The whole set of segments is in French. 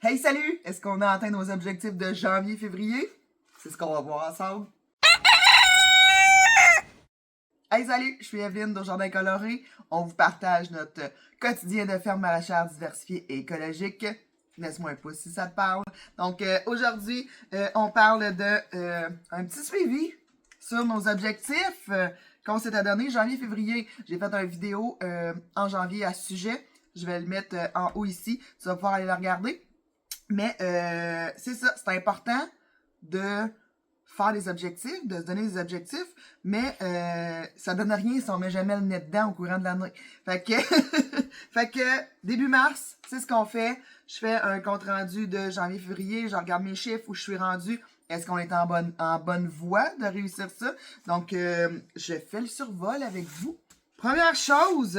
Hey, salut! Est-ce qu'on a atteint nos objectifs de janvier-février? C'est ce qu'on va voir ensemble. Hey, salut! Je suis Evelyne d'Au-Jardin Coloré. On vous partage notre quotidien de ferme maraîchère diversifiée et écologique. Laisse-moi un pouce si ça te parle. Donc, aujourd'hui, on parle de un petit suivi sur nos objectifs qu'on s'était donné janvier-février. J'ai fait une vidéo en janvier à ce sujet. Je vais le mettre en haut ici. Tu vas pouvoir aller le regarder. Mais c'est ça, c'est important de faire des objectifs, de se donner des objectifs, mais ça donne rien si on met jamais le nez dedans au courant de l'année. Fait que, fait que début mars, c'est ce qu'on fait. Je fais un compte rendu de janvier-février, je regarde mes chiffres, où je suis rendu. Est-ce qu'on est en bonne voie de réussir ça? Donc, je fais le survol avec vous. Première chose,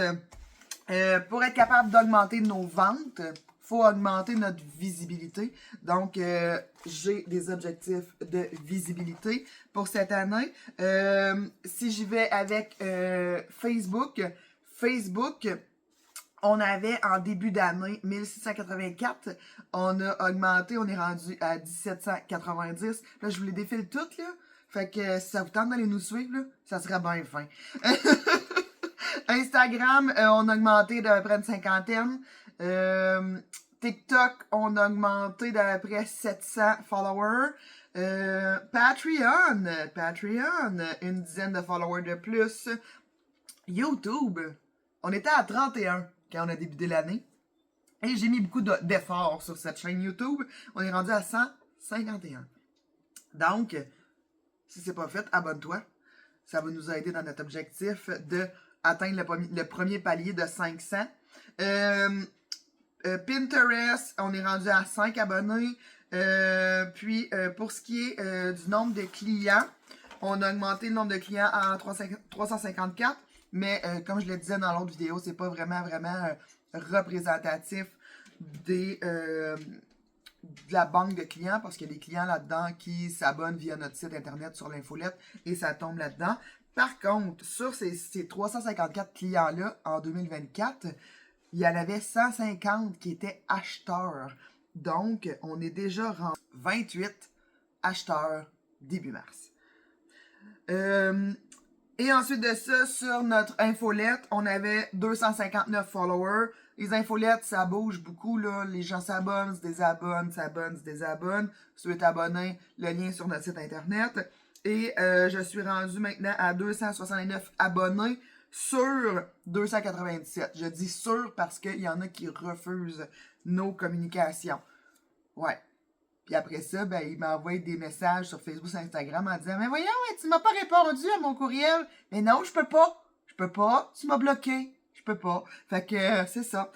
pour être capable d'augmenter nos ventes, faut augmenter notre visibilité. Donc, j'ai des objectifs de visibilité pour cette année. Si j'y vais avec Facebook, on avait en début d'année 1684. On a augmenté, on est rendu à 1790. Là, je vous les défile toutes, là. Fait que si ça vous tente d'aller nous suivre, là, ça serait bien fin. Instagram, on a augmenté d'à peu près une cinquantaine. TikTok, on a augmenté d'à peu près 700 followers. Patreon, une dizaine de followers de plus. YouTube, on était à 31 quand on a débuté l'année. Et j'ai mis beaucoup d'efforts sur cette chaîne YouTube. On est rendu à 151. Donc, si c'est pas fait, abonne-toi. Ça va nous aider dans notre objectif de atteindre le premier palier de 500. Pinterest, on est rendu à 5 abonnés. Puis, pour ce qui est du nombre de clients, on a augmenté le nombre de clients à 354. Mais, comme je le disais dans l'autre vidéo, c'est pas vraiment représentatif de la banque de clients parce qu'il y a des clients là-dedans qui s'abonnent via notre site internet sur l'infolette et ça tombe là-dedans. Par contre, sur ces 354 clients-là, en 2024, il y en avait 150 qui étaient acheteurs. Donc, on est déjà rendu 28 acheteurs début mars. Et ensuite de ça, sur notre infolette, on avait 259 followers. Les infolettes, ça bouge beaucoup, là. Les gens s'abonnent, se désabonnent, s'abonnent, se désabonnent. Si tu veux t'abonner, le lien sur notre site internet. Et je suis rendu maintenant à 269 abonnés sur 297. Je dis sur parce qu'il y en a qui refusent nos communications. Ouais. Puis après ça, ben, il m'envoie des messages sur Facebook et Instagram en disant « Mais voyons, tu m'as pas répondu à mon courriel. » Mais non, je peux pas. Je peux pas. Tu m'as bloqué. Je peux pas. Fait que c'est ça.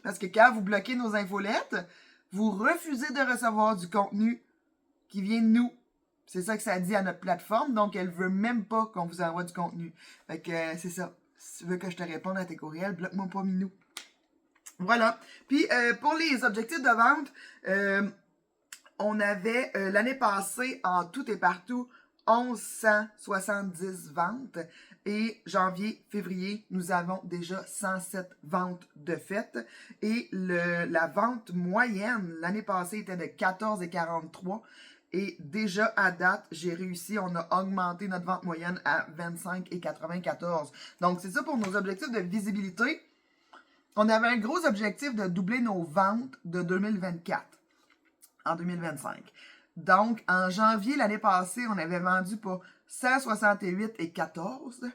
Parce que quand vous bloquez nos infolettes, vous refusez de recevoir du contenu qui vient de nous. C'est ça que ça dit à notre plateforme. Donc, elle veut même pas qu'on vous envoie du contenu. Fait que c'est ça. Si tu veux que je te réponde à tes courriels, bloque-moi pas Minou. Voilà. Puis, pour les objectifs de vente, on avait l'année passée, en tout et partout, 1170 ventes. Et janvier, février, nous avons déjà 107 ventes de fait. Et la vente moyenne, l'année passée, était de 14,43. Et déjà, à date, j'ai réussi, on a augmenté notre vente moyenne à 25,94. Donc, c'est ça pour nos objectifs de visibilité. On avait un gros objectif de doubler nos ventes de 2024 en 2025. Donc, en janvier l'année passée, on avait vendu pour 168,14.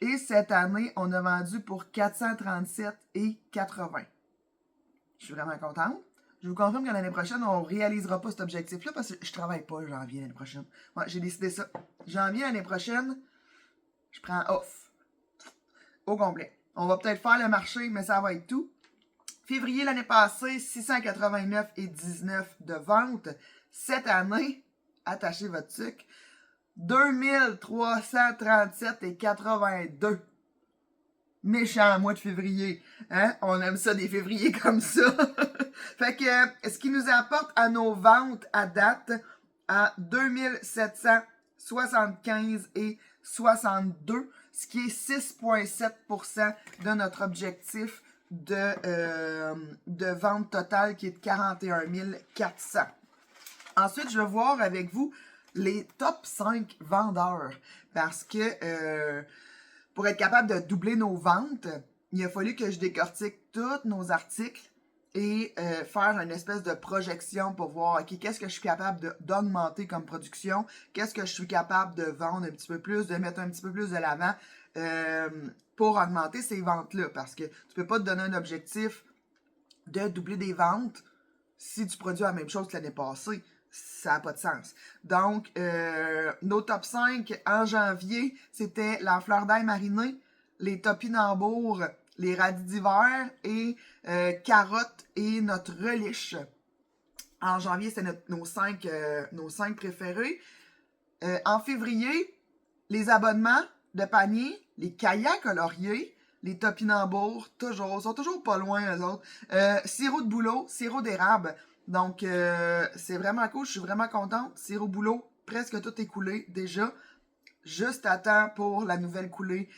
Et cette année, on a vendu pour 437,80. Je suis vraiment contente. Je vous confirme que l'année prochaine, on ne réalisera pas cet objectif-là parce que je ne travaille pas janvier l'année prochaine. Ouais, j'ai décidé ça. Janvier l'année prochaine, je prends off. Au complet. On va peut-être faire le marché, mais ça va être tout. Février l'année passée, 689,19 de ventes. Cette année, attachez votre sucre, 2337,82. Méchant mois de février. Hein? On aime ça, des févriers comme ça. Fait que, ce qui nous apporte à nos ventes à date, à 2775,62, ce qui est 6,7% de notre objectif de vente totale qui est de 41 400. Ensuite, je vais voir avec vous les top 5 vendeurs parce que pour être capable de doubler nos ventes, il a fallu que je décortique tous nos articles et faire une espèce de projection pour voir, OK, qu'est-ce que je suis capable d'augmenter comme production, qu'est-ce que je suis capable de vendre un petit peu plus, de mettre un petit peu plus de l'avant pour augmenter ces ventes-là. Parce que tu peux pas te donner un objectif de doubler des ventes si tu produis la même chose que l'année passée. Ça n'a pas de sens. Donc, nos top 5 en janvier, c'était la fleur d'ail marinée, les topinambours, les radis d'hiver et carottes et notre relish. En janvier, c'était nos 5 préférés. En février, les abonnements de panier, les kayaks coloriés, les topinambours, sont toujours pas loin, eux autres. Sirop de bouleau, sirop d'érable. Donc, c'est vraiment cool, je suis vraiment contente. Sirop bouleau, presque tout est coulé déjà. Juste à temps pour la nouvelle coulée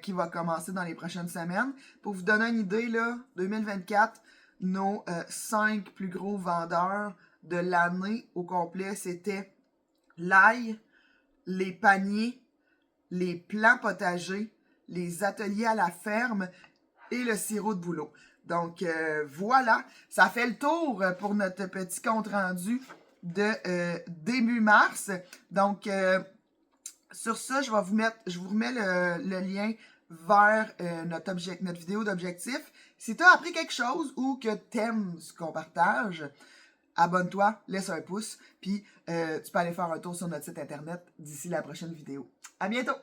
qui va commencer dans les prochaines semaines. Pour vous donner une idée, là, 2024, nos 5 plus gros vendeurs de l'année au complet, c'était l'ail, les paniers, les plants potagers, les ateliers à la ferme et le sirop de bouleau. Donc, voilà, ça fait le tour pour notre petit compte-rendu de début mars. Donc, sur ça, je vous remets le lien vers notre vidéo d'objectif. Si tu as appris quelque chose ou que tu aimes ce qu'on partage, abonne-toi, laisse un pouce, puis tu peux aller faire un tour sur notre site internet d'ici la prochaine vidéo. À bientôt!